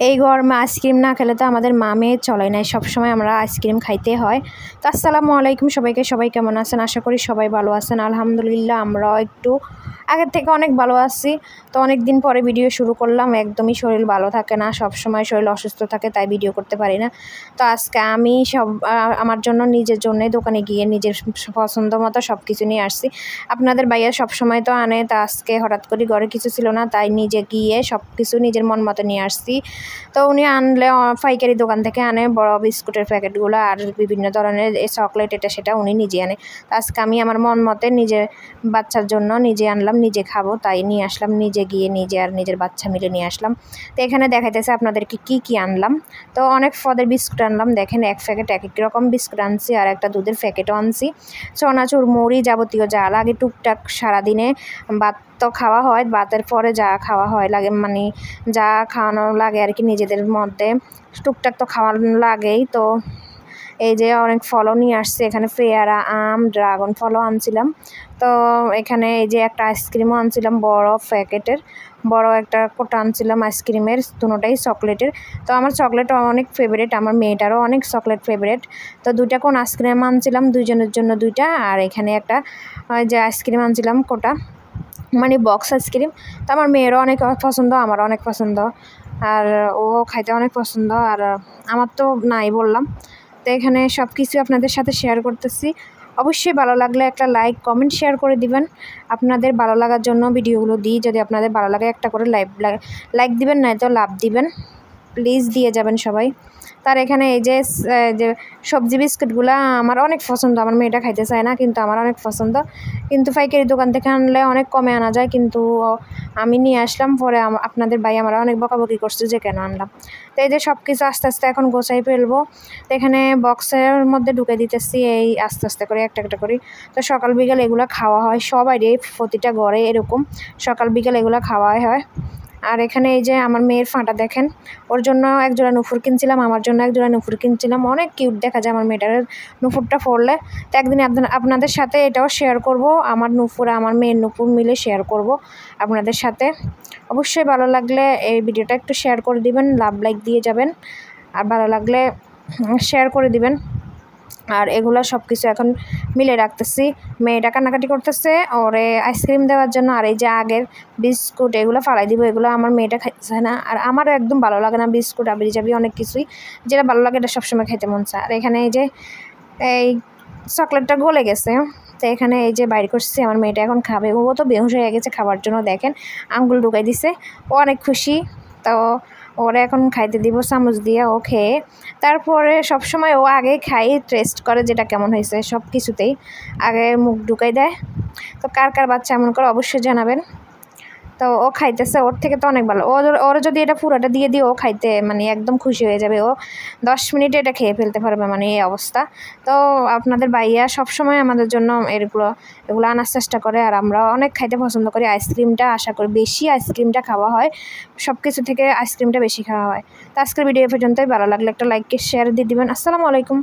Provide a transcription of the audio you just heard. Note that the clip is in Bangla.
এই গরমে আইসক্রিম না খেলে তো আমাদের মা-মেয়ে চলে না, সবসময় আমরা আইসক্রিম খাইতে হয়। তো আসসালামু আলাইকুম সবাইকে, সবাই কেমন আছেন? আশা করি সবাই ভালো আছেন। আলহামদুলিল্লাহ আমরাও একটু আগের থেকে অনেক ভালো আছি। তো অনেক দিন পরে ভিডিও শুরু করলাম, একদমই শরীর ভালো থাকে না, সবসময় শরীর অসুস্থ থাকে, তাই ভিডিও করতে পারি না। তো আজকে আমি আমার জন্য নিজের জন্যই দোকানে গিয়ে নিজের পছন্দ মতো সব কিছু নিয়ে আসছি। আপনাদের ভাইয়া সবসময় তো আনে, তা আজকে হঠাৎ করে ঘরে কিছু ছিল না, তাই নিজে গিয়ে সব কিছু নিজের মন মতো নিয়ে আসছি। তো উনি আনলে পাইকারি দোকান থেকে আনে বড় বিস্কুটের প্যাকেটগুলো আর বিভিন্ন ধরনের চকলেট, এটা সেটা উনি নিজে আনে। তো আজকে আমি আমার মন মতে নিজের বাচ্চার জন্য নিজে আনলাম, নিজে খাবো তাই নিয়ে আসলাম, নিজে গিয়ে নিজে আর নিজের বাচ্চা মিলে নিয়ে আসলাম। তো এখানে দেখাইতেছে আপনাদেরকে কি আনলাম। তো অনেক পদের বিস্কুট আনলাম, দেখেন এক প্যাকেট এক এক রকম বিস্কুট আনছি আর একটা দুধের প্যাকেটও আনছি। চনাচুর মুড়ি যাবতীয় যা লাগে টুকটাক সারাদিনে ভাত তো খাওয়া হয়, ভাতের পরে যা খাওয়া হয় লাগে, মানে যা খাওয়ানো লাগে আর কি, নিজেদের মধ্যে টুকটাক তো খাওয়ানো লাগেই। তো এই যে অনেক ফলও নিয়ে আসছে, এখানে পেয়ারা, আম, ড্রাগন ফলও আনছিলাম। তো এখানে এই যে একটা আইসক্রিমও আনছিলাম বড় প্যাকেটের, বড় একটা কোটা আনছিলাম আইসক্রিমের, দুটোটাই চকলেটের। তো আমার চকলেট অনেক ফেভারিট, আমার মেয়েটারও অনেক চকলেট ফেভারিট। তো দুইটা কোন আইসক্রিম আনছিলাম, দুইজনের জন্য দুইটা। আর এখানে একটা যে আইসক্রিম আনছিলাম কোটা, মানে বক্স আইসক্রিম। তো আমার মেয়েরও অনেক পছন্দ, আমারও অনেক পছন্দ, আর ও খাইতে অনেক পছন্দ, আর আমার তো নাই বললাম। তো এখানে সব কিছু আপনাদের সাথে শেয়ার করতেছি। অবশ্যই ভালো লাগলে একটা লাইক, কমেন্ট, শেয়ার করে দিবেন। আপনাদের ভালো লাগার জন্য ভিডিওগুলো দিই, যদি আপনাদের ভালো লাগে একটা করে লাইক দিবেন, নয়তো লাভ দিবেন, প্লিজ দিয়ে যাবেন সবাই। তার এখানে এই যে সবজি বিস্কুটগুলো আমার অনেক পছন্দ, আমার মেয়েটা খাইতে চায় না, কিন্তু আমার অনেক পছন্দ। কিন্তু পাইকারি দোকান থেকে আনলে অনেক কমে আনা যায়, কিন্তু আমি নিয়ে আসলাম। পরে আপনাদের ভাই আমার অনেক বকাবকি করছে যে কেন আনলাম। তো এই যে সব কিছু আস্তে আস্তে এখন গোছাই ফেলবো। তো এখানে বক্সের মধ্যে ঢুকে দিতেছি এই আস্তে আস্তে করে, একটা একটা করে। তো সকাল বিকাল এগুলো খাওয়া হয় সবারই, প্রতিটা ঘরে এরকম সকাল বিকাল এগুলো খাওয়াই হয়। আর এখানে এই যে আমার মেয়ের ফাঁটা দেখেন, ওর জন্য একজোড়া নুপুর কিনছিলাম, আমার জন্য একজোড়া নুপুর কিনছিলাম। অনেক কিউট দেখা যায় আমার মেয়েটার নুপুরটা পরলে। তো একদিন আপনাদের সাথে এটাও শেয়ার করব, আমার নুপুর আমার মেয়ের নুপুর মিলে শেয়ার করব আপনাদের সাথে। অবশ্যই ভালো লাগলে এই ভিডিওটা একটু শেয়ার করে দিবেন, লাইক দিয়ে যাবেন, আর ভালো লাগলে শেয়ার করে দিবেন। আর এগুলো সব কিছু এখন মিলে রাখতেছি। মেয়েটা কান্নাকাটি করতেছে ওরে আইসক্রিম দেওয়ার জন্য, আর এই যে আগের বিস্কুট এগুলো ফালাই দিব, এগুলো আমার মেয়েটা খাইছে না, আর আমারও একদম ভালো লাগে না বিস্কুট আবি যাবি অনেক কিছুই, যেটা ভালো লাগে এটা সবসময় খেতে মন চায়। আর এখানে এই যে এই চকলেটটা গলে গেছে, তো এখানে এই যে বাইর করছি, আমার মেয়েটা এখন খাবে। ও তো বেহুশ হয়ে গেছে খাবার জন্য, দেখেন আঙ্গুল ঢুকাই দিছে, ও অনেক খুশি। তো ওরা এখন খাইতে দিব চামচ দিয়ে, ও খেয়ে তারপরে সবসময় ও আগে খাই টেস্ট করে যেটা কেমন হয়েছে, সব কিছুতেই আগে মুখ ঢুকাই দেয়। তো কার কার বাচ্চা এমন করে অবশ্যই জানাবেন। তো ও খাইতেছে, ওর থেকে তো অনেক ভালো। ওর যদি এটা পুরোটা দিয়ে দিই ও খাইতে মানে একদম খুশি হয়ে যাবে, ও 10 মিনিটে এটা খেয়ে ফেলতে পারবে, মানে এই অবস্থা। তো আপনাদের ভাইয়া সবসময় আমাদের জন্য এগুলো আনার চেষ্টা করে, আর আমরা অনেক খাইতে পছন্দ করি। আইসক্রিমটা আশা করি বেশি আইসক্রিমটা খাওয়া হয়, সব কিছু থেকে আইসক্রিমটা বেশি খাওয়া হয়। তো আজকের ভিডিও পর্যন্তই, ভালো লাগলে একটা লাইক শেয়ার দিয়ে দিবেন। আসসালামু আলাইকুম।